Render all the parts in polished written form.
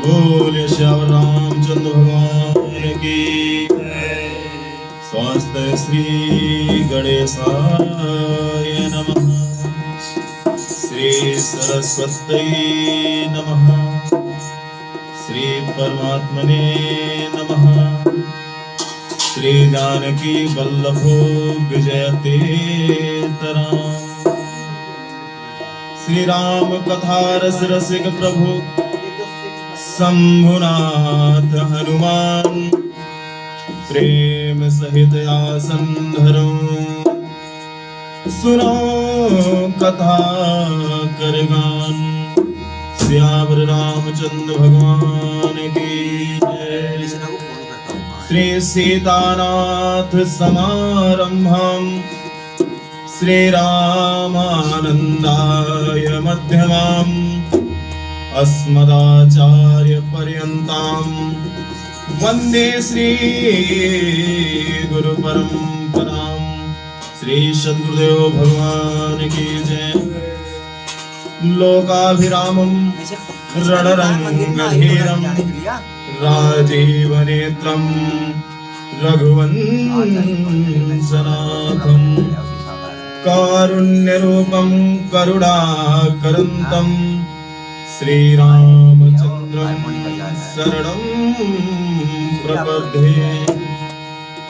बोले श्याम रामचंद्र भगवान की स्वास्थ्य श्री गणेशाय नमः। श्री सरस्वती नमः। श्री परमात्मने नमः। श्री जानकी वल्लभो विजयते तराम। श्री राम कथा रस रसिक प्रभु शंभुनाथ हनुमान प्रेम सहित आसन धरो। सुनो कथा कर गान श्यावर रामचंद्र भगवान की जय। श्री सीतानाथ समारंभम श्री रामानंदाय मध्यमाम् अस्मदाचार्य पर्यन्तां वन्दे श्री गुरु परंपरां। श्री सद्गुरुदेव भगवान की जय। लोकाभिरामं रणरंगधीरं राजीवनेत्रं रघुवंशनाथं कारुण्यरूपं करुणाकरन्तं श्री रामचंद्रं शरणं प्रपद्ये।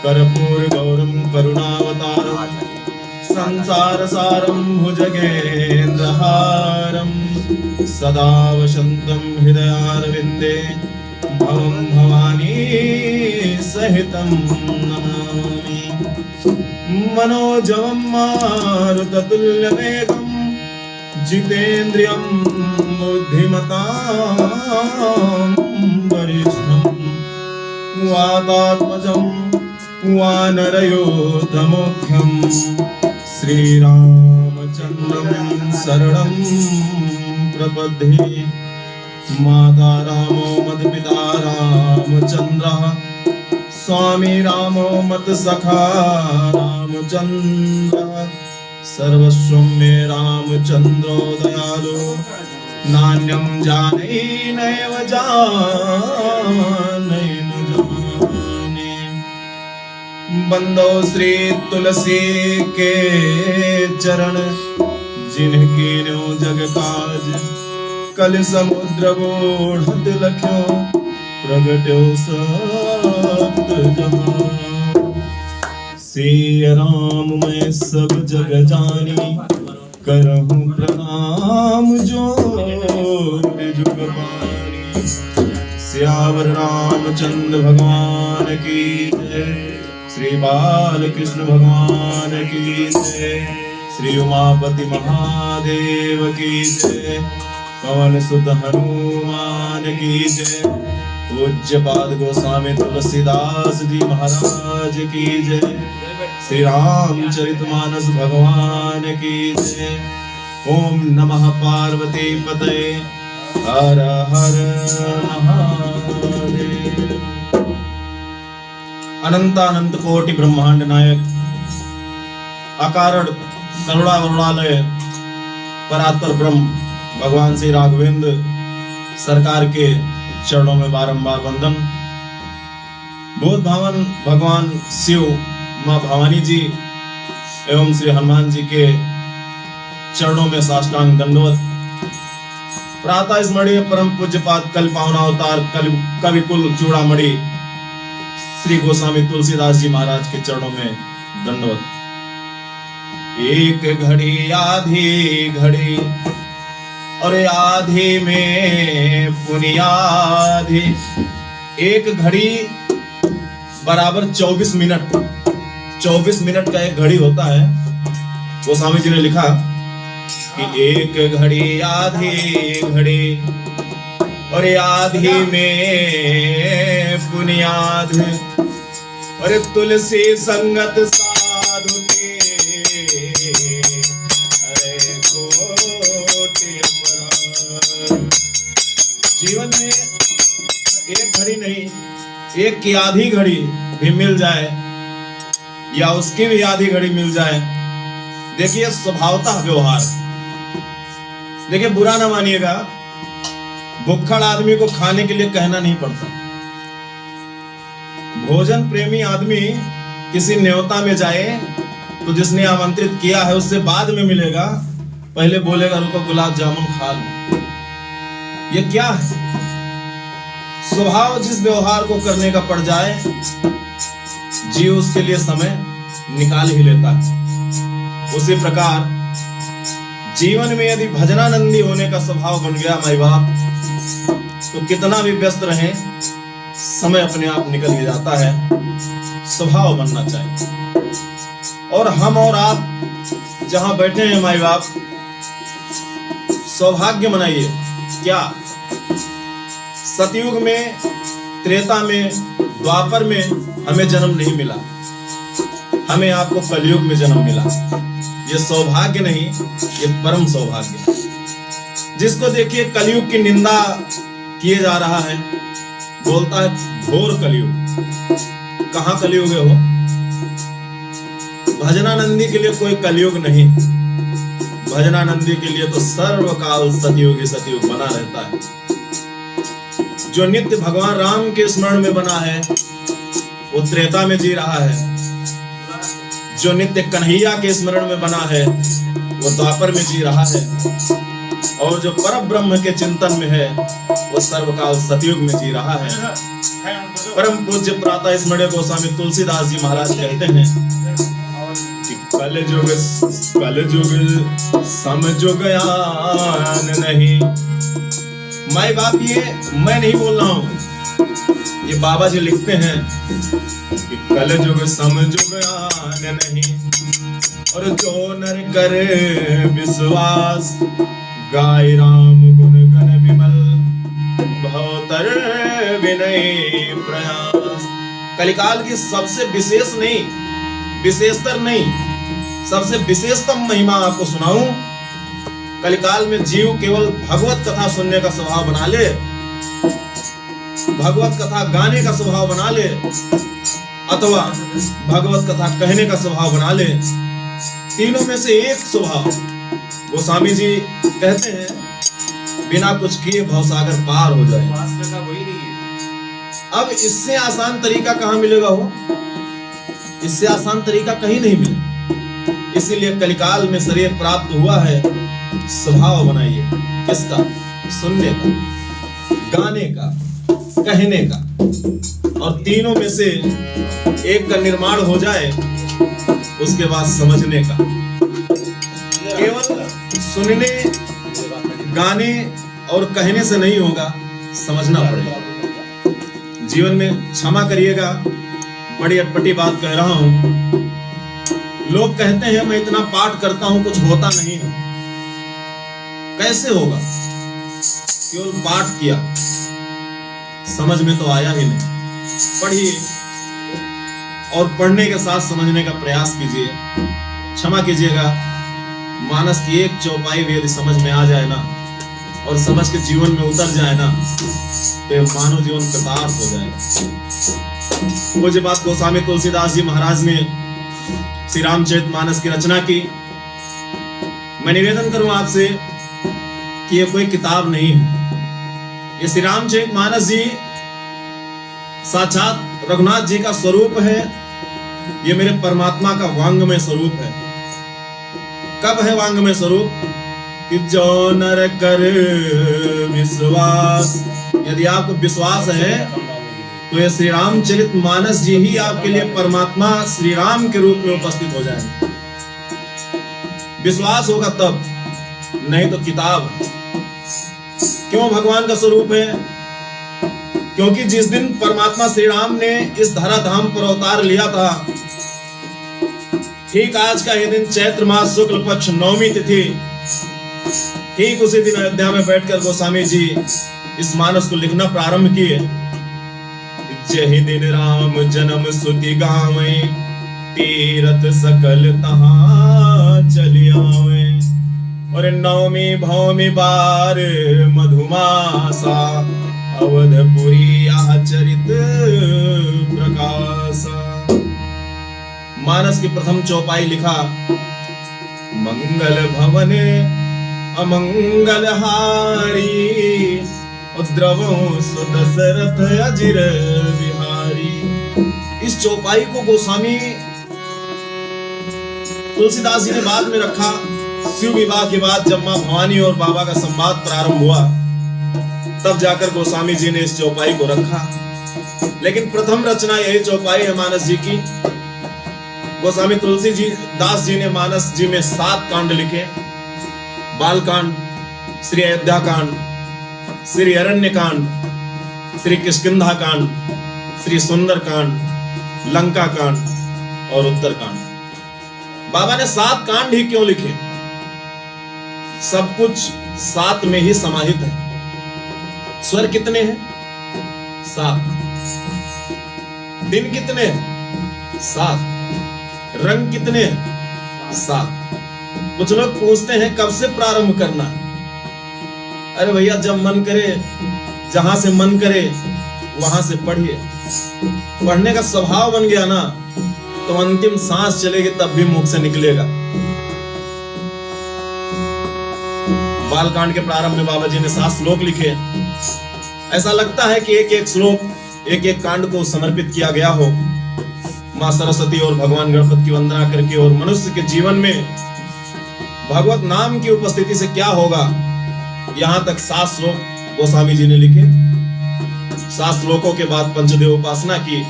कर्पूर गौरं करुणावतारं संसारसारं भुजगेन्द्रहारं सदा वसन्तं हृदयारविन्दे भवं भवानी सहितं नमामि। मनोजवं मारुततुल्यवेगं जितेन्द्रियं बुद्धिमतां वरिष्ठं वातात्मजं वानरयोधमुख्यं श्रीरामचन्द्रं शरणं प्रपद्ये। माता रामो मत्पिता रामचन्द्रः स्वामी रामो मत्सखा रामचन्द्रः सर्वस्वं मे रामचन्द्रो दयालु नान्यं जाने नैव जाने न जाने। बंदो श्री तुलसी के चरण जिनकी न्यो जग काज कल समुद्र बोढ़त लख्यो प्रगट्यो सत जहां। सिय राम मैं सब जग जानी करहूं प्रणाम जोर जुग पानी। सियावर रामचंद्र भगवान की जय। श्री बाल कृष्ण भगवान की जय। श्री उमापति महादेव की जय। पवन सुत हनुमान की जय। पूज्य पाद गोस्वामी तुलसीदास जी महाराज की जय। श्री रामचरितमानस भगवान की जय। ओम नमः पार्वती पतये हर हर महादेव। अनंतानंत कोटि ब्रह्मांड नायक अकारण करुणा वरुणालय परात्पर ब्रह्म भगवान श्री राघवेंद्र सरकार के चरणों में बारंबार वंदन। बोध भावन भगवान शिव माँ भवानी जी एवं श्री हनुमान जी के चरणों में साष्टांग दंडवत। प्रातः स्मरणीय परम पूज्य पाद कल पावना अवतार कवि कुल चूड़ामणि श्री गोस्वामी तुलसीदास जी महाराज के चरणों में दंडवत। एक घड़ी आधी घड़ी और आधी में पुनियाधी। एक घड़ी बराबर 24 मिनट। 24 मिनट का एक घड़ी होता है। गोस्वामी जी ने लिखा कि एक घड़ी आधी घड़ी और आधी में पुनियाद। और तुलसी संगत साधु के अरे कोटि अपराध। जीवन में एक घड़ी नहीं, एक की आधी घड़ी भी मिल जाए या उसकी भी आधी घड़ी मिल जाए। देखिए स्वभावतः व्यवहार, देखिए बुरा ना मानिएगा, भुक्खड़ आदमी को खाने के लिए कहना नहीं पड़ता। भोजन प्रेमी आदमी किसी न्योता में जाए तो जिसने आमंत्रित किया है उससे बाद में मिलेगा, पहले बोलेगा रुको गुलाब जामुन खा लो। ये क्या है? स्वभाव जिस व्यवहार को करने का पड़ जाए जीव उसके लिए समय निकाल ही लेता है। उसी प्रकार जीवन में यदि भजनानंदी होने का स्वभाव बन गया माई बाप, तो कितना भी व्यस्त रहे समय अपने आप निकल ही जाता है। स्वभाव बनना चाहिए। और हम और आप जहां बैठे हैं माई बाप, सौभाग्य मनाइए। क्या सतयुग में, त्रेता में, द्वापर में हमें जन्म नहीं मिला, हमें आपको कलयुग में जन्म मिला। ये सौभाग्य नहीं, ये परम सौभाग्य। जिसको देखिए कलयुग की निंदा किए जा रहा है, बोलता है घोर कलयुग। कहां कलयुग है हो? भजनानंदी के लिए कोई कलयुग नहीं। भजनानंदी के लिए तो सर्वकाल सतयुग सतयुग बना रहता है। जो नित्य भगवान राम के स्मरण में बना है वो त्रेता में जी रहा है। जो नित्य कन्हैया के स्मरण में बना है वो द्वापर में जी रहा है। और जो परम ब्रह्म के चिंतन में है वो सर्वकाल सतयुग में जी रहा है। परम पूज्य प्रातः स्मरणीय गोस्वामी तुलसीदास जी महाराज कहते हैं कि कलयुग समयुग आन नहीं। माई बाप ये मैं नहीं बोल रहा हूं, ये बाबा जी लिखते हैं कि कलयुग समयुग आन नहीं। और जो नर करे विश्वास, गाय राम गुण गण विमल, भवतर विनय प्रयास। कलिकाल की सबसे विशेष नहीं, विशेषतर नहीं, सबसे विशेषतम महिमा आपको सुनाऊं। कलिकाल में जीव केवल भगवत कथा सुनने का स्वभाव बना ले, भगवत कथा गाने का स्वभाव बना ले, अथवा भगवत कथा कहने का स्वभाव बना ले। तीनों में से एक स्वभाव गोस्वामी जी कहते हैं बिना कुछ किए भवसागर पार हो जाए। अब इससे आसान तरीका कहां मिलेगा हो? इससे आसान तरीका कहीं नहीं मिले। इसीलिए कलिकाल में शरीर प्राप्त हुआ है, स्वभाव बनाइए। किसका? सुनने का, गाने का, कहने का। और तीनों में से एक का निर्माण हो जाए, उसके बाद समझने का। केवल सुनने, गाने और कहने से नहीं होगा, समझना पड़ेगा। जीवन में क्षमा करिएगा, बड़ी अटपटी बात कह रहा हूं। लोग कहते हैं मैं इतना पाठ करता हूं कुछ होता नहीं है। कैसे होगा? केवल पाठ किया, समझ में तो आया ही नहीं। पढ़िए और पढ़ने के साथ समझने का प्रयास कीजिए। क्षमा कीजिएगा, मानस की एक चौपाई भी यदि समझ में आ जाए ना और समझ के जीवन में उतर जाए ना, तो मानव जीवन कृतार्थ हो जाएगा। मुझे बात गोस्वामी तुलसीदास जी महाराज ने श्री रामचरितमानस की रचना की। मैं निवेदन करूं आपसे कि ये कोई किताब नहीं है। ये श्री रामचरितमानस जी साक्षात रघुनाथ जी का स्वरूप है। ये मेरे परमात्मा का वांगमय स्वरूप है। कब है वांगमय स्वरूप? कि जो नर कर विश्वास। यदि आपको विश्वास है तो ये श्री रामचरितमानस जी ही आपके लिए परमात्मा श्री राम के रूप में उपस्थित हो जाएंगे। विश्वास होगा तब, नहीं तो किताब है। क्यों भगवान का स्वरूप है? क्योंकि जिस दिन परमात्मा श्री राम ने इस धराधाम पर अवतार लिया था, ठीक आज का यह दिन चैत्र मास शुक्ल पक्ष नवमी तिथि, ठीक उसी दिन अयोध्या में बैठकर गोस्वामी जी इस मानस को लिखना प्रारंभ किए। जहि दिन राम जन्म सुति गावे, तीरथ सकल तहां चली आवे। और नवमी भौमी बार मधुमासा, अवधपुरी आचरित प्रकाशा। मानस की प्रथम चौपाई लिखा, मंगल भवन अमंगल हारी, द्रवहु सुदशरथ अजिर बिहारी। इस चौपाई को गोस्वामी तुलसीदास जी ने बाद में रखा। शिव विवाह के बाद जब मां भवानी और बाबा का संवाद प्रारंभ हुआ, तब जाकर गोस्वामी जी ने इस चौपाई को रखा। लेकिन प्रथम रचना यही चौपाई है मानस जी की। गोस्वामी तुलसी जी दास जी ने मानस जी में 7 कांड लिखे। बाल कांड, श्री अयोध्या कांड, श्री अरण्य कांड, श्री किष्किंधा कांड, श्री सुंदर कांड, लंका कांड और उत्तर कांड। बाबा ने 7 कांड ही क्यों लिखे? सब कुछ 7 में ही समाहित है। स्वर कितने हैं? 7। दिन कितने हैं? 7। रंग कितने हैं? 7। कुछ लोग पूछते हैं कब से प्रारंभ करना? अरे भैया, जब मन करे, जहां से मन करे वहां से पढ़िए। पढ़ने का स्वभाव बन गया ना, तो अंतिम सांस चलेगी तब भी मुख से निकलेगा। बालकांड के प्रारंभ में बाबा जी ने 7 श्लोक लिखे। ऐसा लगता है कि एक एक श्लोक, एक एक कांड को समर्पित किया गया हो मां सरस्वती और भगवान गणपति की वंदना करके। और मनुष्य के जीवन में भगवत नाम की उपस्थिति से क्या होगा, यहां तक 7 श्लोक गोस्वामी जी ने लिखे। 7 श्लोकों के बाद पंचदेव उपासना की।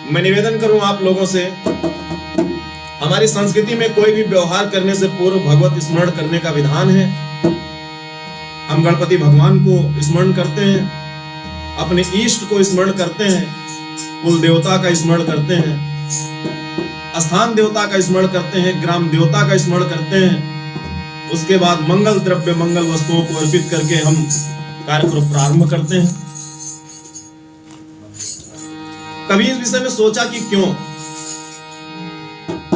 मैं निवेदन करूं आप लोगों से, हमारी संस्कृति में कोई भी व्यवहार करने से पूर्व भगवत स्मरण करने का विधान है। हम गणपति भगवान को स्मरण करते हैं, अपने इष्ट को स्मरण करते हैं, कुल देवता का स्मरण करते हैं, स्थान देवता का स्मरण करते हैं, ग्राम देवता का स्मरण करते हैं। उसके बाद मंगल द्रव्य, मंगल वस्तुओं को अर्पित करके हम कार्य को प्रारंभ करते हैं। कभी इस विषय में सोचा कि क्यों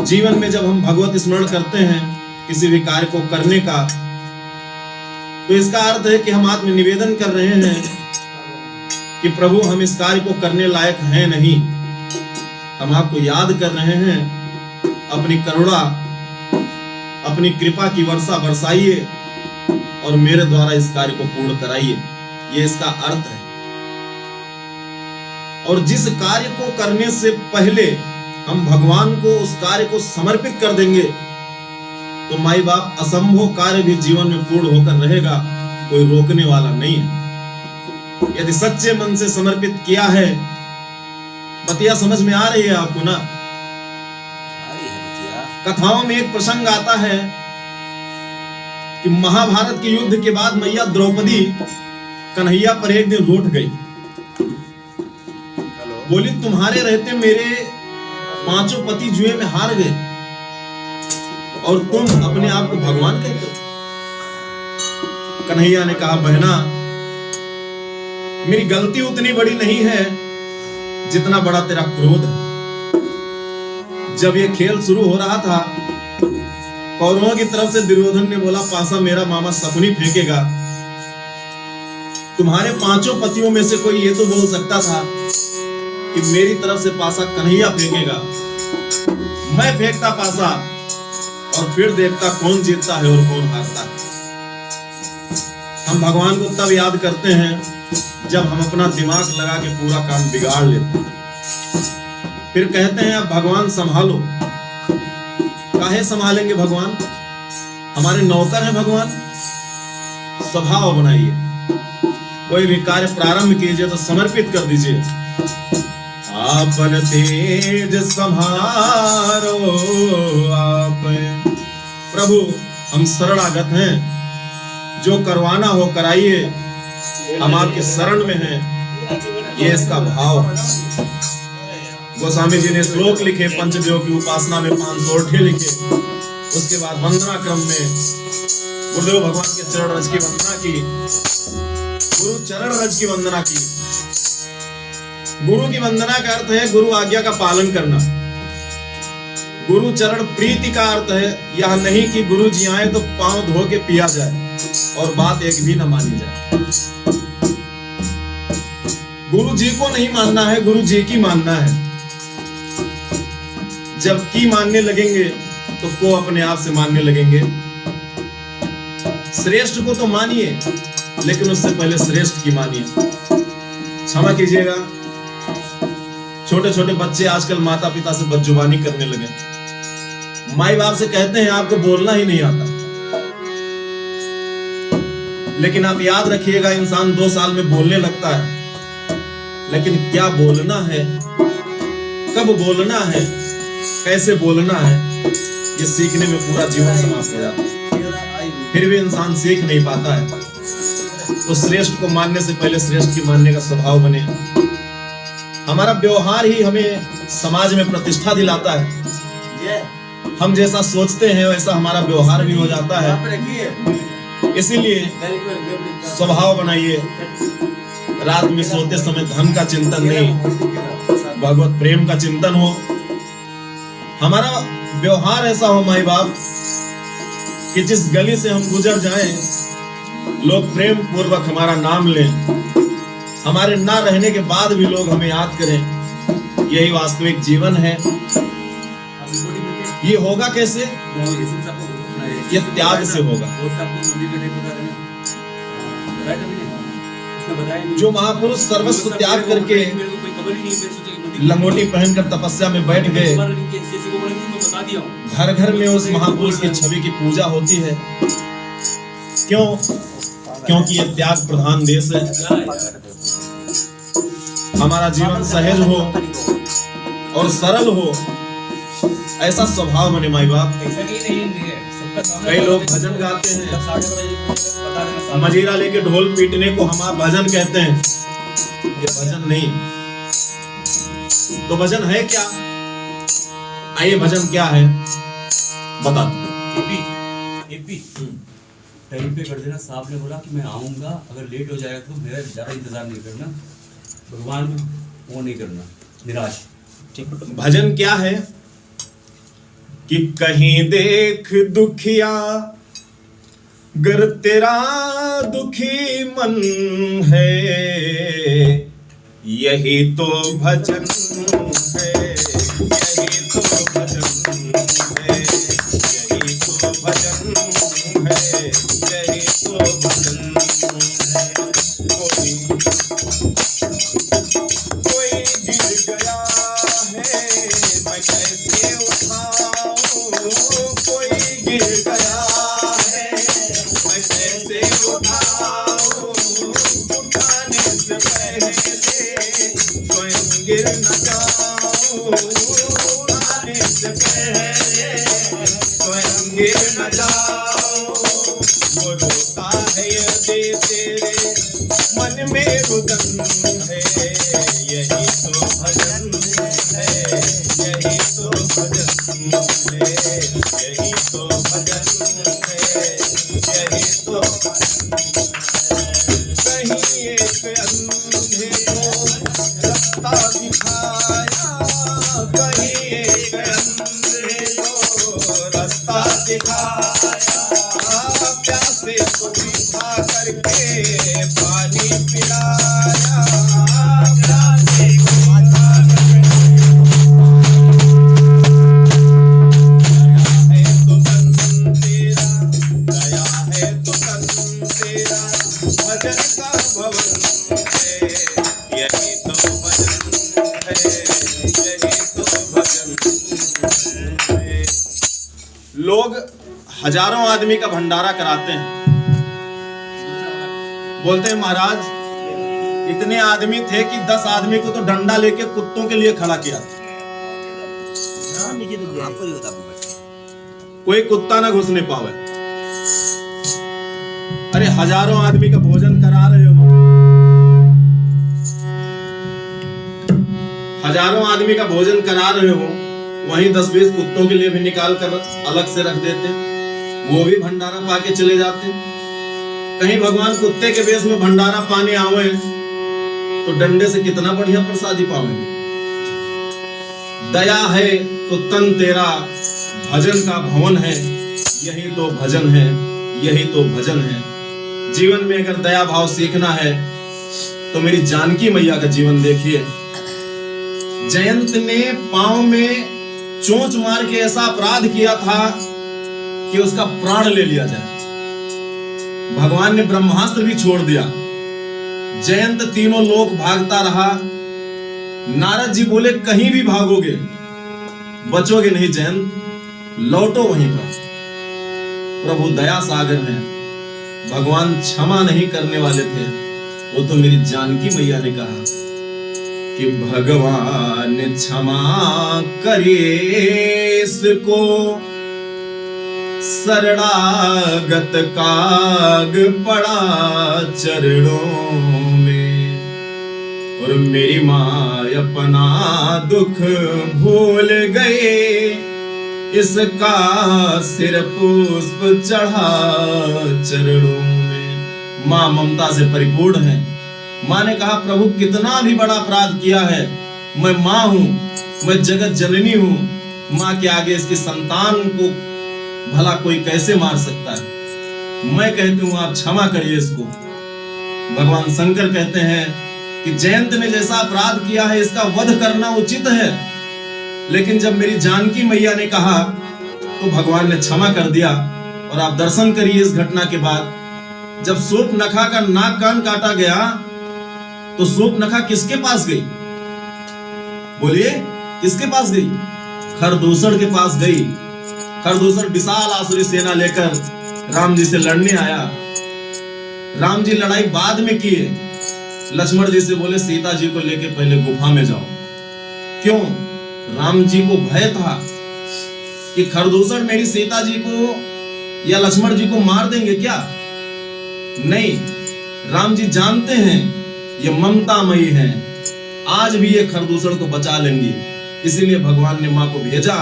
जीवन में जब हम भगवत स्मरण करते हैं किसी भी कार्य को करने का, तो इसका अर्थ है कि हम आत्म निवेदन कर रहे हैं कि प्रभु, हम इस कार्य को करने लायक हैं नहीं। हम आपको याद कर रहे हैं, अपनी करुणा, अपनी कृपा की वर्षा बरसाइए और मेरे द्वारा इस कार्य को पूर्ण कराइए। ये इसका अर्थ है। और जिस कार्य को करने से पहले हम भगवान को उस कार्य को समर्पित कर देंगे, तो माई बाप असंभव कार्य भी जीवन में पूर्ण होकर रहेगा, कोई रोकने वाला नहीं है। यदि सच्चे मन से समर्पित किया है, बतिया समझ में आ रही है आपको ना? कथाओं में एक प्रसंग आता है कि महाभारत के युद्ध के बाद मैया द्रौपदी कन्हैया पर एक दिन रूठ गई। बोली, तुम्हारे रहते मेरे 5 पति जुए में हार गए और तुम अपने आप को भगवान कहते हो। कन्हैया ने कहा, बहना, मेरी गलती उतनी बड़ी नहीं है जितना बड़ा तेरा क्रोध है। जब ये खेल शुरू हो रहा था, कौरवों की तरफ से दुर्योधन ने बोला, पासा मेरा मामा शकुनी फेंकेगा। तुम्हारे 5 पतियों में से कोई ये तो बोल सकता था कि मेरी तरफ से पासा कन्हैया फेंकेगा। मैं फेंकता पासा और फिर देखता कौन जीतता है और कौन हारता है। हम भगवान को तब याद करते हैं जब हम अपना दिमाग लगा के पूरा काम बिगाड़ लेते हैं। फिर कहते हैं, अब भगवान संभालो। काहे संभालेंगे भगवान? हमारे नौकर हैं भगवान। स्वभाव बनाइए, कोई भी कार्य प्रारंभ कीजिए तो समर्पित कर दीजिए। आपन तेज संहारो आप। प्रभु, हम शरणागत हैं, जो करवाना हो कराइए, हम आपके शरण में हैं। ये इसका भाव है। गोस्वामी जी ने श्लोक लिखे, पंचदेव की उपासना में 5 सोरठे लिखे। उसके बाद वंदना क्रम में गुरुदेव भगवान के चरण रज की वंदना की, गुरु चरण रज की वंदना की। गुरु की वंदना का अर्थ है गुरु आज्ञा का पालन करना। गुरु चरण प्रीति का अर्थ है यह नहीं कि गुरु जी आए तो पांव धो के पिया जाए और बात एक भी न मानी जाए। गुरु जी को नहीं मानना है, गुरु जी की मानना है। जब की मानने लगेंगे तो को अपने आप से मानने लगेंगे। श्रेष्ठ को तो मानिए, लेकिन उससे पहले श्रेष्ठ की मानिए। क्षमा कीजिएगा, छोटे छोटे बच्चे आजकल माता पिता से बदजुबानी करने लगे। माई बाप से कहते हैं आपको बोलना ही नहीं आता। लेकिन आप याद रखिएगा, इंसान 2 साल में बोलने लगता है, लेकिन क्या बोलना है, कब बोलना है, कैसे बोलना है, ये सीखने में पूरा जीवन समाप्त हो जाता है। फिर भी इंसान सीख नहीं पाता है। तो श्रेष्ठ को मानने से पहले श्रेष्ठ की मानने का स्वभाव बने। हमारा व्यवहार ही हमें समाज में प्रतिष्ठा दिलाता है। हम जैसा सोचते हैं वैसा हमारा व्यवहार भी हो जाता है। इसीलिए स्वभाव बनाइए, रात में सोते समय धन का चिंतन नहीं, भगवत प्रेम का चिंतन हो। हमारा व्यवहार ऐसा हो माई बाप कि जिस गली से हम गुजर जाएं, लोग प्रेम पूर्वक हमारा नाम लें, हमारे ना रहने के बाद भी लोग हमें याद करें। यही वास्तविक जीवन है। ये होगा कैसे? ये त्याग से होगा। जो महापुरुष सर्वस्व त्याग करके लंगोटी पहनकर तपस्या में बैठ गए, घर घर में उस महापुरुष की छवि की पूजा होती है। क्यों? क्योंकि ये त्याग प्रधान देश है। हमारा जीवन सहज हो और सरल हो, ऐसा स्वभाव बने माई बाप। कई लोग भजन गाते हैं, मजीरा लेके ढोल पीटने को हम आप भजन कहते हैं। ये भजन नहीं। तो भजन है क्या? आइए, भजन क्या है बता। टाइम पे कर देना। साहब ने बोला कि मैं आऊंगा, अगर लेट हो जाएगा तो मेरा ज़्यादा इंतजार नहीं करना, भगवान वो नहीं करना, निराश। ठीक। भजन क्या है कि कहीं देख दुखिया गर तेरा दुखी मन है, यही तो भजन है, यही तो भजन है, यही तो भजन है, यही तो भजन है। कोई गिर गया है, मैं कैसे उठाऊं? कोई गिर गया है, मैं कैसे उठाऊं? उठाने से पहले स्वयं गिर न जाऊं, उठाने से पहले स्वयं गिर न जाऊं। वो रोता है यदि तेरे मन में रुदन है, यही तो भजन है, यही तो भजन है, यही तो भजन है, यही तो। कहीं एक अंधे को रास्ता दिखाया, कहीं एक अंधे को रास्ता दिखाया, प्यासे को बिठा करके पानी पिलाया, प्यासे को बिठा करके। दया है तो तन तेरा, दया है तो तन तेरा, भजन का भवन है, यही तो भजन है, यही तो भजन है। लोग हजारों आदमी का भंडारा कराते हैं, बोलते हैं महाराज इतने आदमी थे कि 10 आदमी को तो डंडा लेके कुत्तों के लिए खड़ा किया। कोई कुत्ता ना घुसने पावे। अरे हजारों आदमी का भोजन करा रहे हो, हजारों आदमी का भोजन करा रहे हो, वहीं 10-20 कुत्तों के लिए भी निकाल कर अलग से रख देते, वो भी भंडारा पाके चले जाते। कहीं भगवान कुत्ते के वेश में भंडारा पाने आवे तो डंडे से कितना बढ़िया प्रसादी पावेंगे। दया है तो तन तेरा, भजन का भवन है, यही तो भजन है, यही तो भजन है। जीवन में अगर दया भाव सीखना है तो मेरी जानकी मैया का जीवन देखिए। जयंत ने पांव में चोंच मार के ऐसा अपराध किया था कि उसका प्राण ले लिया जाए। भगवान ने ब्रह्मास्त्र भी छोड़ दिया। जयंत तीनों लोक भागता रहा। नारद जी बोले कहीं भी भागोगे बचोगे नहीं जयंत, लौटो वहीं पर। प्रभु दया सागर हैं, भगवान क्षमा नहीं करने वाले थे। वो तो मेरी जानकी मैया ने कहा कि भगवान क्षमा करे इसको, शरणागत काग पड़ा चरणों में। और मेरी माँ अपना दुख भूल गए, इसका सिर पुष्प चढ़ा चरणों में। माँ ममता से परिपूर्ण है। माँ ने कहा प्रभु कितना भी बड़ा अपराध किया है, मैं माँ हूं, मैं जगत जननी हूं। माँ के आगे इसकी संतान को भला कोई कैसे मार सकता है। मैं कहती हूं आप क्षमा करिए इसको। भगवान शंकर कहते हैं कि जयंत ने जैसा अपराध किया है इसका वध करना उचित है। लेकिन जब मेरी जानकी मैया ने कहा तो भगवान ने क्षमा कर दिया। और आप दर्शन करिए इस घटना के बाद, जब शूर्पनखा का नाक कान काटा गया तो शूर्पनखा किसके पास गई? बोलिए किसके पास गई? खरदूषण के पास गई। खरदूषण विशाल आसुरी सेना लेकर राम जी से लड़ने आया। राम जी लड़ाई बाद में किए। लक्ष्मण जी से बोले सीता जी को लेकर पहले गुफा में जाओ। क्यों? राम जी को भय था कि खरदूषण मेरी सीता जी को या लक्ष्मण जी को मार देंगे क्या? नहीं, राम जी जानते हैं ये ममतामयी हैं, आज भी ये खरदूषण को बचा लेंगी। इसीलिए भगवान ने मां को भेजा,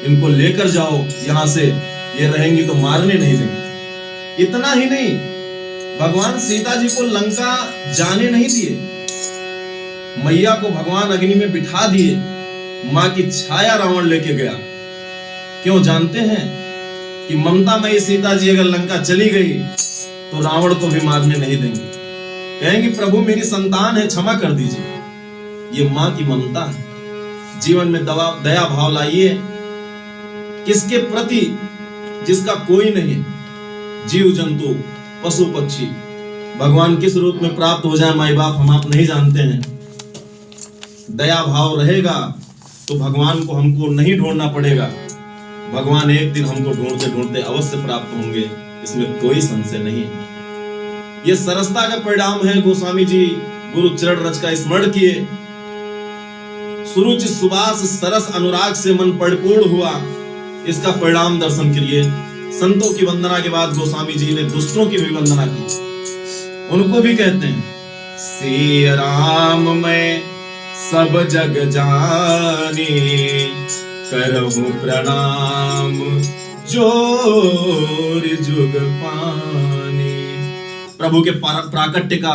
इनको लेकर जाओ यहां से, ये रहेंगी तो मारने नहीं देंगे। इतना ही नहीं, भगवान सीता जी को लंका जाने नहीं दिए। मैया को भगवान अग्नि में बिठा दिए। मां की छाया रावण लेके गया। क्यों? जानते हैं कि ममतामयी सीता जी अगर लंका चली गई तो रावण को भी मारने नहीं देंगे। कहेंगे प्रभु मेरी संतान है, क्षमा कर दीजिए। ये मां की ममता है। जीवन में दया भाव लाइए किसके प्रति? जिसका कोई नहीं, जीव जंतु पशु पक्षी। भगवान किस रूप में प्राप्त हो जाए माई बाप हम आप नहीं जानते हैं। दया भाव रहेगा तो भगवान को हमको नहीं ढूंढना पड़ेगा। भगवान एक दिन हमको ढूंढते ढूंढते अवश्य प्राप्त होंगे, इसमें कोई संशय नहीं। ये सरसता का परिणाम है। गोस्वामी जी गुरु चरण रज का स्मरण किए। सुरुचि सुबास सरस अनुराग से मन परिपूर्ण हुआ, इसका परिणाम दर्शन करिए। संतों की वंदना के बाद गोस्वामी जी ने दुष्टों की भी वंदना की। उनको भी कहते हैं श्री राम मैं सब जग जानी, करहु प्रणाम जोर जुग पानी। प्रभु के प्राकट्य का